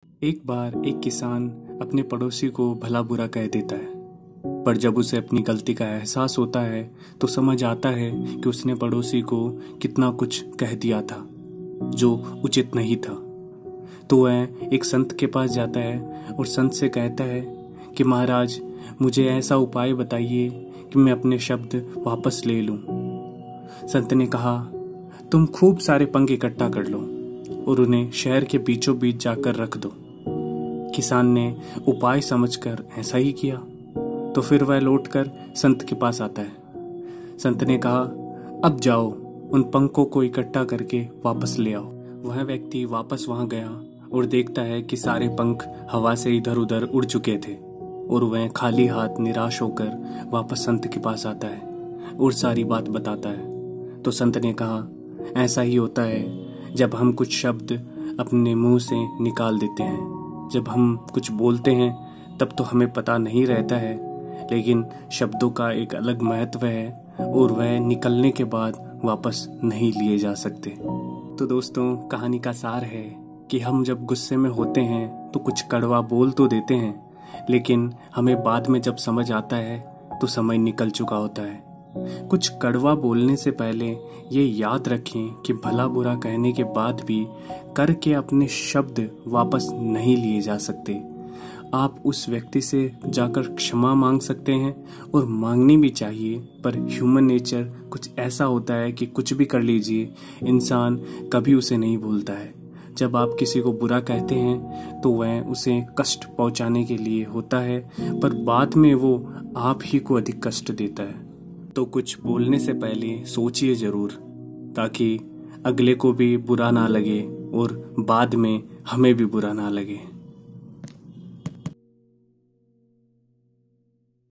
एक बार एक किसान अपने पड़ोसी को भला बुरा कह देता है, पर जब उसे अपनी गलती का एहसास होता है तो समझ आता है कि उसने पड़ोसी को कितना कुछ कह दिया था जो उचित नहीं था। तो वह एक संत के पास जाता है और संत से कहता है कि महाराज, मुझे ऐसा उपाय बताइए कि मैं अपने शब्द वापस ले लूं। संत ने कहा, तुम खूब सारे पंख इकट्ठा कर लो और उन्हें शहर के बीचों बीच जाकर रख दो। किसान ने उपाय समझकर ऐसा ही किया। तो फिर वह लौटकर संत के पास आता है। संत ने कहा, अब जाओ, उन पंखों को इकट्ठा करके वापस ले आओ। वह व्यक्ति वापस वहां गया और देखता है कि सारे पंख हवा से इधर उधर उड़ चुके थे और वह खाली हाथ निराश होकर वापस संत के पास आता है और सारी बात बताता है। तो संत ने कहा, ऐसा ही होता है जब हम कुछ शब्द अपने मुंह से निकाल देते हैं। जब हम कुछ बोलते हैं तब तो हमें पता नहीं रहता है, लेकिन शब्दों का एक अलग महत्व है और वह निकलने के बाद वापस नहीं लिए जा सकते। तो दोस्तों, कहानी का सार है कि हम जब गुस्से में होते हैं तो कुछ कड़वा बोल तो देते हैं, लेकिन हमें बाद में जब समझ आता है तो समय निकल चुका होता है। कुछ कड़वा बोलने से पहले ये याद रखें कि भला बुरा कहने के बाद भी करके अपने शब्द वापस नहीं लिए जा सकते। आप उस व्यक्ति से जाकर क्षमा मांग सकते हैं और मांगनी भी चाहिए, पर ह्यूमन नेचर कुछ ऐसा होता है कि कुछ भी कर लीजिए, इंसान कभी उसे नहीं भूलता है। जब आप किसी को बुरा कहते हैं तो वह उसे कष्ट पहुंचाने के लिए होता है, पर बाद में वो आप ही को अधिक कष्ट देता है। तो कुछ बोलने से पहले सोचिए जरूर, ताकि अगले को भी बुरा ना लगे और बाद में हमें भी बुरा ना लगे।